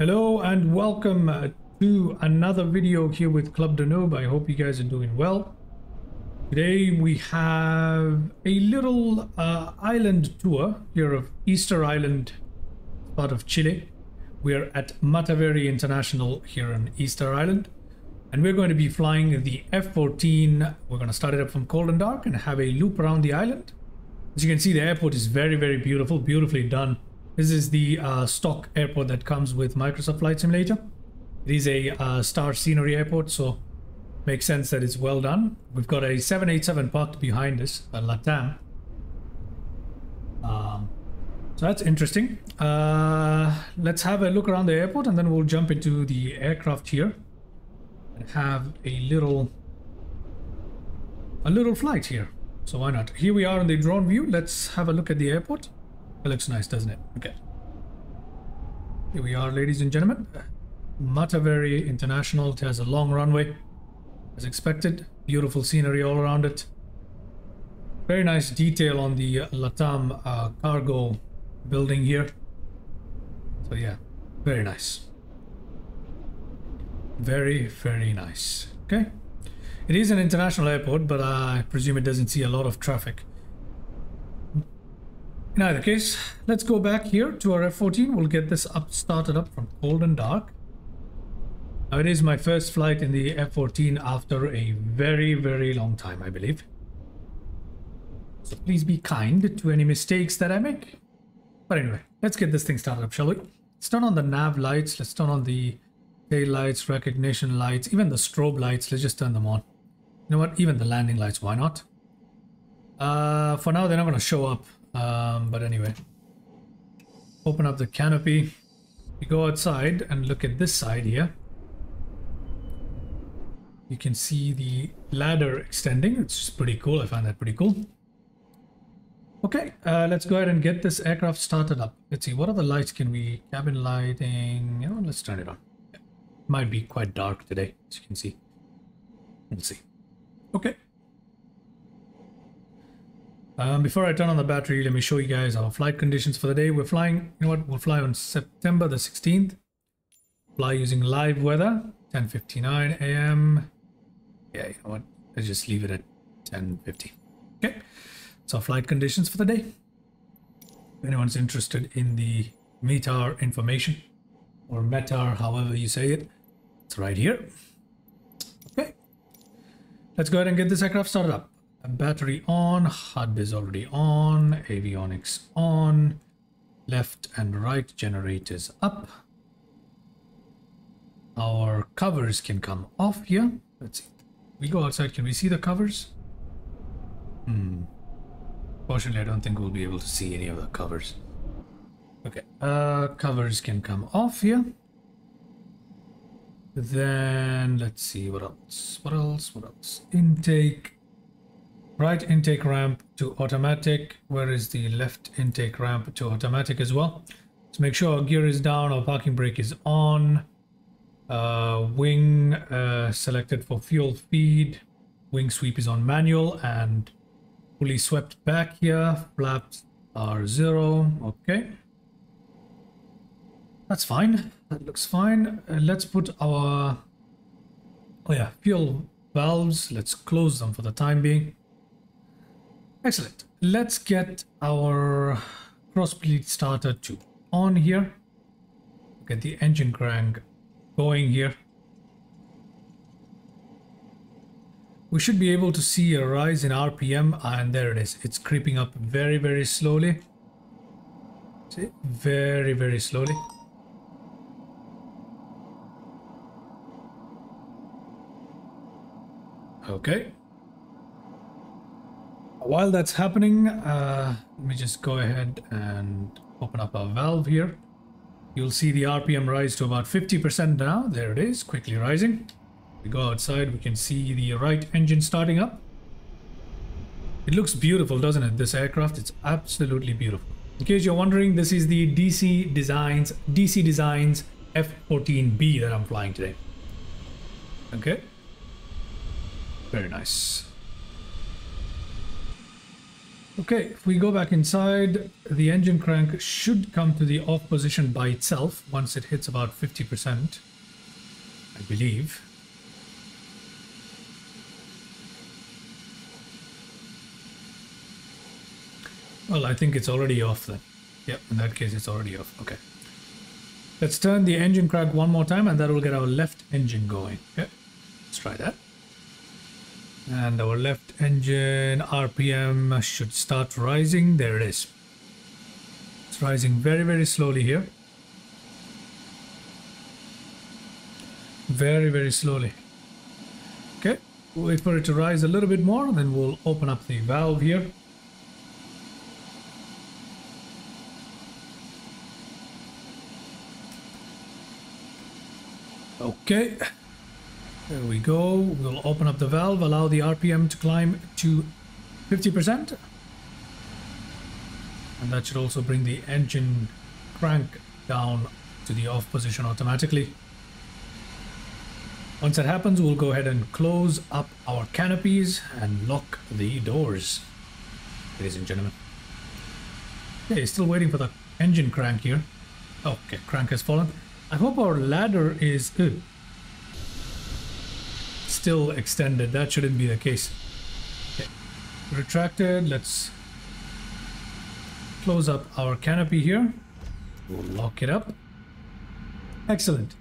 Hello and welcome to another video here with Club the Noob. I hope you guys are doing well. Today we have a little island tour here of Easter Island, part of Chile. We're at Mataveri International here on Easter Island, and we're going to be flying the F14. We're going to start it up from cold and dark and have a loop around the island. As you can see, the airport is very, very beautiful, beautifully done. This is the stock airport that comes with Microsoft Flight Simulator. It is a star scenery airport, so makes sense that it's well done. We've got a 787 parked behind us, a LATAM. So that's interesting. Let's have a look around the airport and then we'll jump into the aircraft here and have a little flight here. So why not? Here we are in the drone view. Let's have a look at the airport. It looks nice, doesn't it? Okay. Here we are, ladies and gentlemen. Mataveri International. It has a long runway, as expected. Beautiful scenery all around it. Very nice detail on the LATAM cargo building here. So yeah, very nice. Very, very nice. Okay. It is an international airport, but I presume it doesn't see a lot of traffic. In either case, let's go back here to our F14. We'll get this started up from cold and dark. Now, it is my first flight in the F14 after a very, very long time, I believe. So please be kind to any mistakes that I make. But anyway, let's get this thing started up, shall we? Let's turn on the nav lights. Let's turn on the tail lights, recognition lights, even the strobe lights. Let's just turn them on. You know what? Even the landing lights, why not? For now, they're not going to show up. But anyway, open up the canopy. You go outside and look at this side here. You can see the ladder extending. It's just pretty cool. I find that pretty cool. Okay, let's go ahead and get this aircraft started up. Let's see, what other lights can we... Cabin lighting... You know, let's turn it on. Yeah. Might be quite dark today, as you can see. Let's see. Okay. Before I turn on the battery, let me show you guys our flight conditions for the day. We're flying, you know what, we'll fly on September the 16th. Fly using live weather, 10:59 a.m. Yeah, you know what, let's just leave it at 10:50. Okay, so our flight conditions for the day. If anyone's interested in the METAR information, or METAR, however you say it, it's right here. Okay, let's go ahead and get this aircraft started up. Battery on, HUD is already on, avionics on, left and right generators up. Our covers can come off here. Let's see. We go outside, can we see the covers? Fortunately, I don't think we'll be able to see any of the covers. Okay, covers can come off here. Then let's see what else. Intake. Right intake ramp to automatic. Where is the left intake ramp to automatic as well? So make sure our gear is down, our parking brake is on. Wing selected for fuel feed. Wing sweep is on manual and fully swept back here. Flaps are 0. Okay. That's fine. That looks fine. Let's put our fuel valves. Let's close them for the time being. Excellent. Let's get our cross-bleed starter to on here. Get the engine crank going here. We should be able to see a rise in RPM, and there it is. It's creeping up very, very slowly. See? Very, very slowly. Okay. While that's happening, let me just go ahead and open up our valve here. You'll see the RPM rise to about 50% now. There it is, quickly rising. We go outside, we can see the right engine starting up. It looks beautiful, doesn't it, this aircraft? It's absolutely beautiful. In case you're wondering, this is the DC Designs F14B that I'm flying today. Okay. Very nice. Okay, if we go back inside, the engine crank should come to the off position by itself once it hits about 50%, I believe. Well, I think it's already off then. Yep, in that case, it's already off. Okay. Let's turn the engine crank one more time and that will get our left engine going. Okay, let's try that. And our left engine RPM should start rising. There it is. It's rising very, very slowly here. Very, very slowly. Okay, wait for it to rise a little bit more, then we'll open up the valve here. Okay, there we go. We'll open up the valve, allow the RPM to climb to 50%. And that should also bring the engine crank down to the off position automatically. Once that happens, we'll go ahead and close up our canopies and lock the doors, ladies and gentlemen. Okay, still waiting for the engine crank here. Okay, crank has fallen. I hope our ladder is still extended. That shouldn't be the case. Okay, retracted. Let's close up our canopy here. We'll lock it up. Excellent.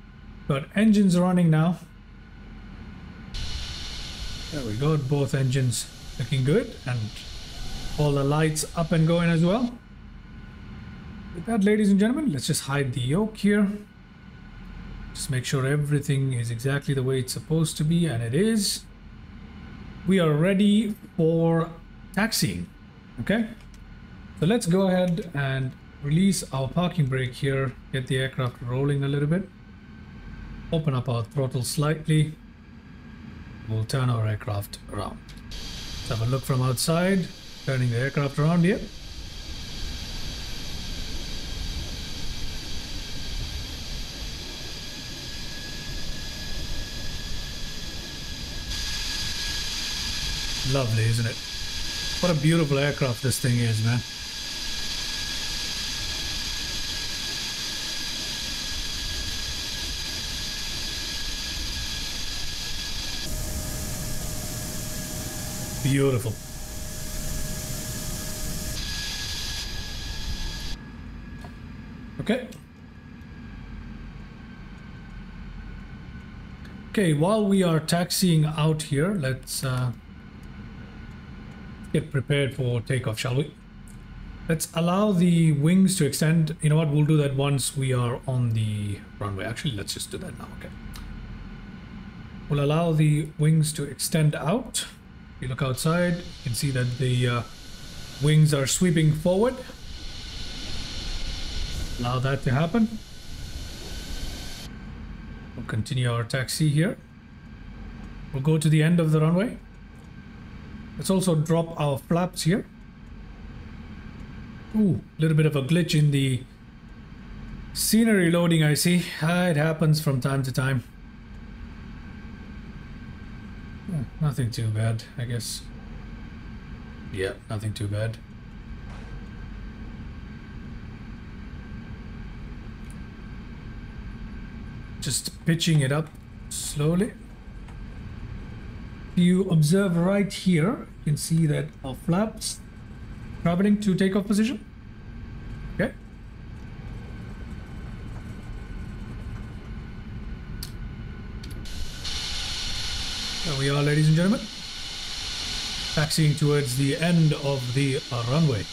Got engines running now. There we go. Both engines looking good, and all the lights up and going as well. With that, ladies and gentlemen, let's just hide the yoke here. Just make sure everything is exactly the way it's supposed to be, and it is. We are ready for taxiing. Okay, so let's go ahead and release our parking brake here, get the aircraft rolling a little bit, open up our throttle slightly. We'll turn our aircraft around. Let's have a look from outside, turning the aircraft around here. Lovely, isn't it? What a beautiful aircraft this thing is, man. Beautiful. Okay. Okay, while we are taxiing out here, let's get prepared for takeoff, shall we? Let's allow the wings to extend. You know what? We'll do that once we are on the runway. Actually, let's just do that now. Okay. We'll allow the wings to extend out. If you look outside, you can see that the wings are sweeping forward. Allow that to happen. We'll continue our taxi here. We'll go to the end of the runway. Let's also drop our flaps here. Ooh, a little bit of a glitch in the scenery loading, I see. It happens from time to time. Nothing too bad, I guess. Yeah, nothing too bad. Just pitching it up slowly. If you observe right here, you can see that our flaps traveling to takeoff position. Okay. There we are, ladies and gentlemen. Taxiing towards the end of the runway.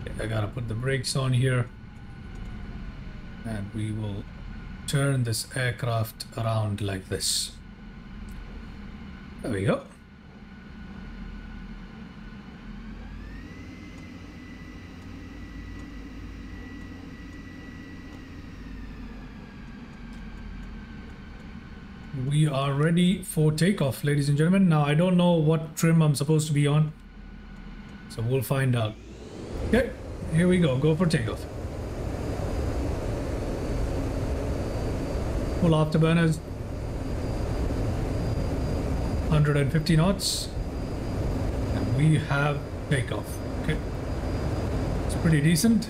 Okay, I gotta put the brakes on here. And we will turn this aircraft around like this. There we go. We are ready for takeoff, ladies and gentlemen. Now, I don't know what trim I'm supposed to be on, so we'll find out. Okay, here we go. Go for takeoff. Full afterburners. 150 knots. And we have takeoff. Okay. It's pretty decent.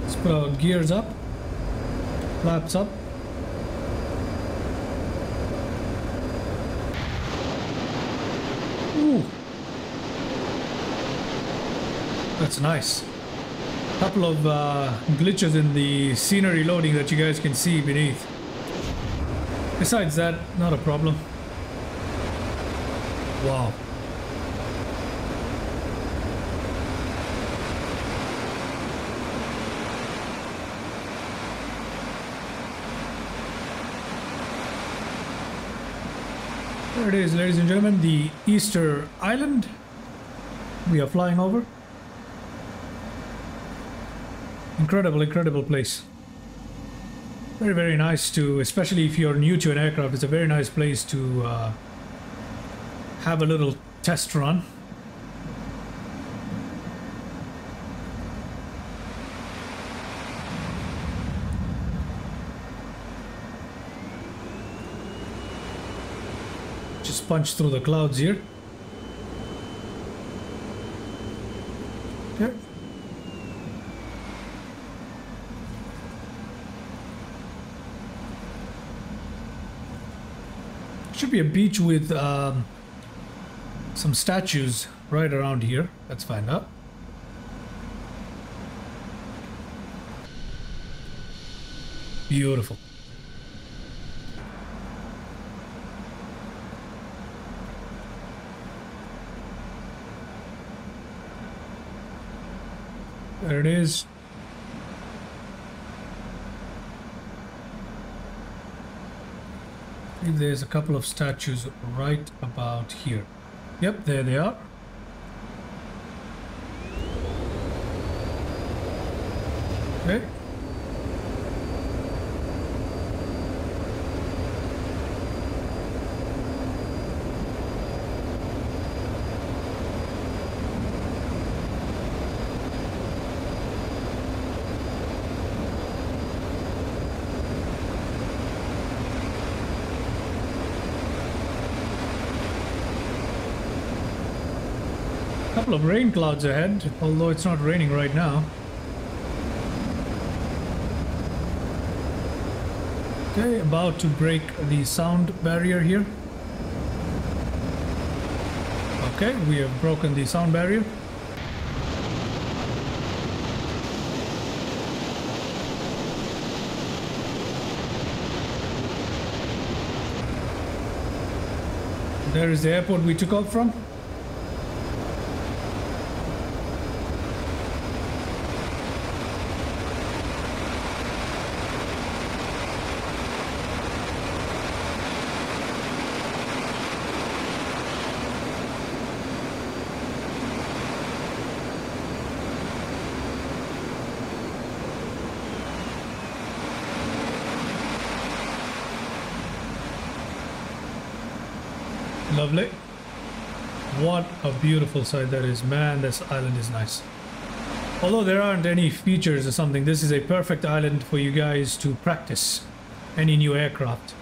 Let's put our gears up. Flaps up. Ooh. That's nice. Couple of glitches in the scenery loading that you guys can see beneath. Besides that, not a problem. Wow. There it is, ladies and gentlemen, the Easter Island we are flying over. Incredible, incredible place. Very, very nice to, especially if you're new to an aircraft, it's a very nice place to have a little test run. Just punch through the clouds here. Okay. Should be a beach with some statues right around here. Let's find out. Beautiful. There it is. I believe there's a couple of statues right about here. Yep, there they are. Okay. Couple of rain clouds ahead, although it's not raining right now. Okay, about to break the sound barrier here. Okay, we have broken the sound barrier. There is the airport we took off from. Lovely. What a beautiful sight that is. Man, this island is nice. Although there aren't any features or something, this is a perfect island for you guys to practice any new aircraft.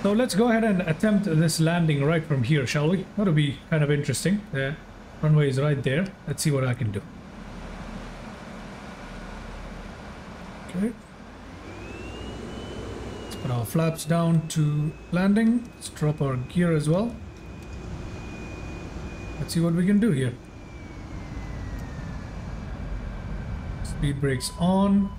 So let's go ahead and attempt this landing right from here, shall we? That'll be kind of interesting. The runway is right there. Let's see what I can do. Okay. Put our flaps down to landing. Let's drop our gear as well. Let's see what we can do here. Speed brakes on.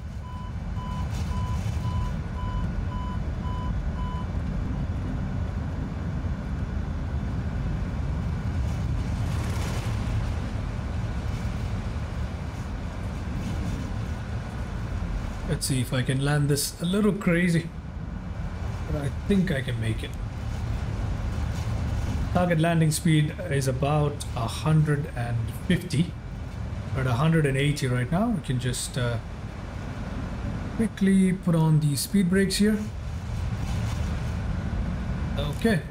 Let's see if I can land this a little crazy. But I think I can make it. Target landing speed is about 150. We're at 180 right now. We can just quickly put on the speed brakes here. Okay.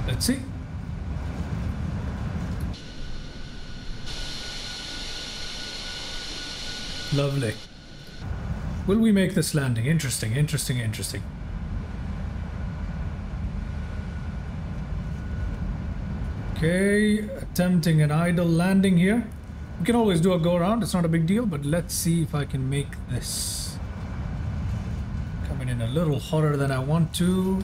Let's see. Lovely. Will we make this landing? Interesting, interesting, interesting. Okay, attempting an idle landing here. We can always do a go around, it's not a big deal, but let's see if I can make this. Coming in a little hotter than I want to.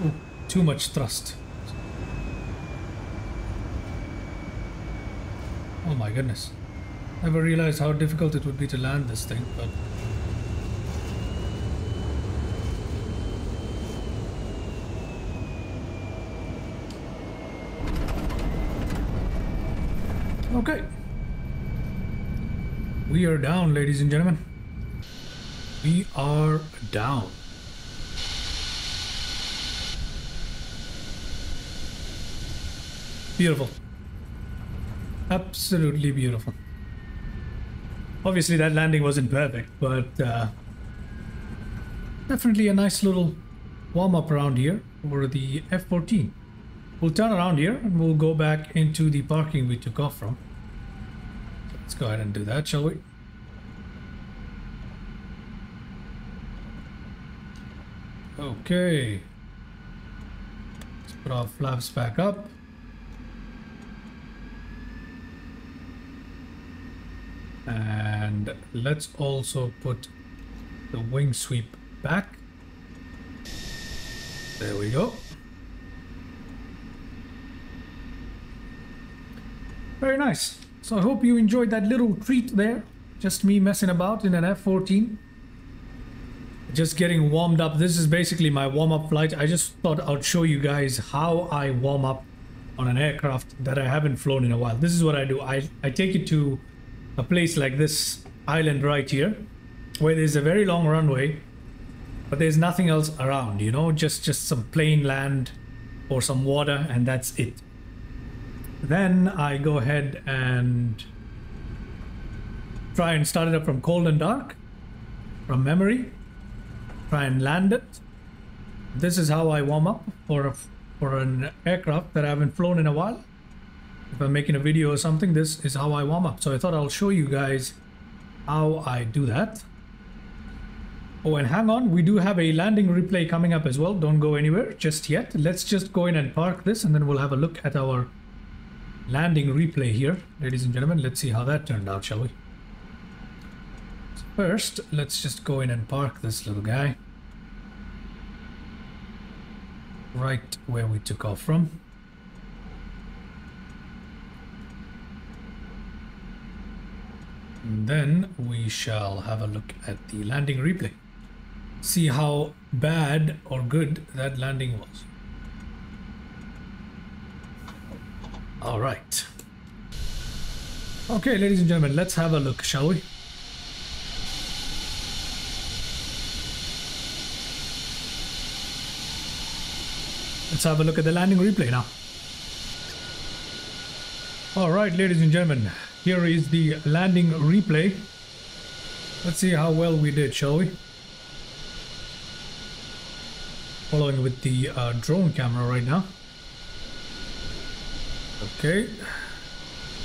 Ooh, too much thrust. Oh my goodness. Never realized how difficult it would be to land this thing, but okay. We are down, ladies and gentlemen. We are down. Beautiful. Absolutely beautiful. Obviously that landing wasn't perfect, but definitely a nice little warm-up around here for the F14. We'll turn around here and we'll go back into the parking we took off from. Let's go ahead and do that, shall we? Okay. Let's put our flaps back up. And let's also put the wing sweep back. There we go. Very nice. So I hope you enjoyed that little treat there. Just me messing about in an F14. Just getting warmed up. This is basically my warm-up flight. I just thought I'd show you guys how I warm up on an aircraft that I haven't flown in a while. This is what I do. I take it to a place like this island right here, where there's a very long runway, but there's nothing else around, you know, just some plain land or some water, and that's it. Then I go ahead and try and start it up from cold and dark, from memory, try and land it. This is how I warm up for an aircraft that I haven't flown in a while. If I'm making a video or something, this is how I warm up. So I thought I'll show you guys how I do that. Oh, and hang on, we do have a landing replay coming up as well. Don't go anywhere just yet. Let's just go in and park this, and then we'll have a look at our landing replay here. Ladies and gentlemen, let's see how that turned out, shall we? So first, let's just go in and park this little guy right where we took off from. And then we shall have a look at the landing replay. See how bad or good that landing was. All right. Okay, ladies and gentlemen, let's have a look, shall we? Let's have a look at the landing replay now. All right, ladies and gentlemen. Here is the landing replay. Let's see how well we did, shall we? Following with the drone camera right now. Okay.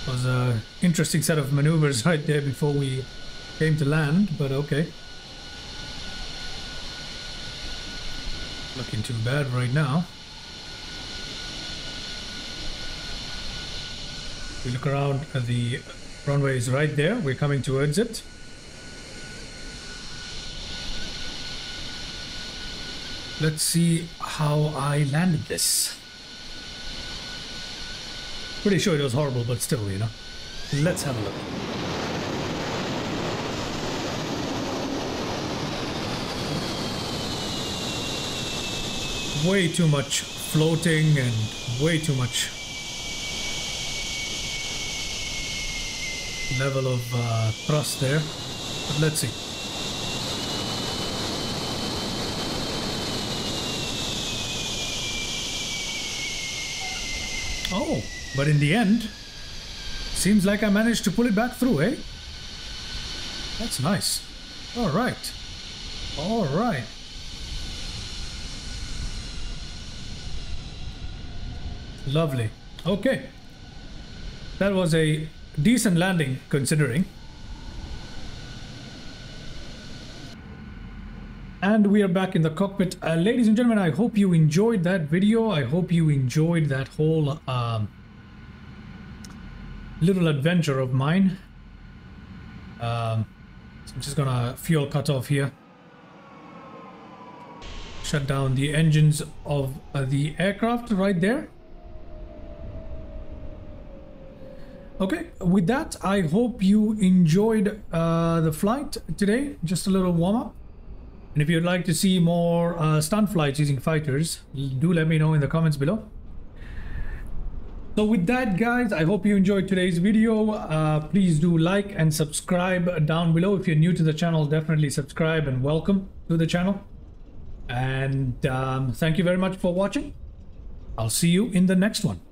Was an interesting set of maneuvers right there before we came to land, but okay. Looking too bad right now. We look around, the runway is right there. We're coming towards it. Let's see how I landed this. Pretty sure it was horrible, but still, you know. Let's have a look. Way too much floating and way too much level of thrust there, but let's see. Oh, but in the end, seems like I managed to pull it back through, eh? That's nice. All right. All right. Lovely. Okay. That was a decent landing considering. And we are back in the cockpit. Ladies and gentlemen, I hope you enjoyed that video. I hope you enjoyed that whole little adventure of mine. So I'm just gonna fuel cut off here. Shut down the engines of the aircraft right there. Okay, with that, I hope you enjoyed the flight today. Just a little warm-up. And if you'd like to see more stunt flights using fighters, do let me know in the comments below. So with that, guys, I hope you enjoyed today's video. Please do like and subscribe down below. If you're new to the channel, definitely subscribe and welcome to the channel. And thank you very much for watching. I'll see you in the next one.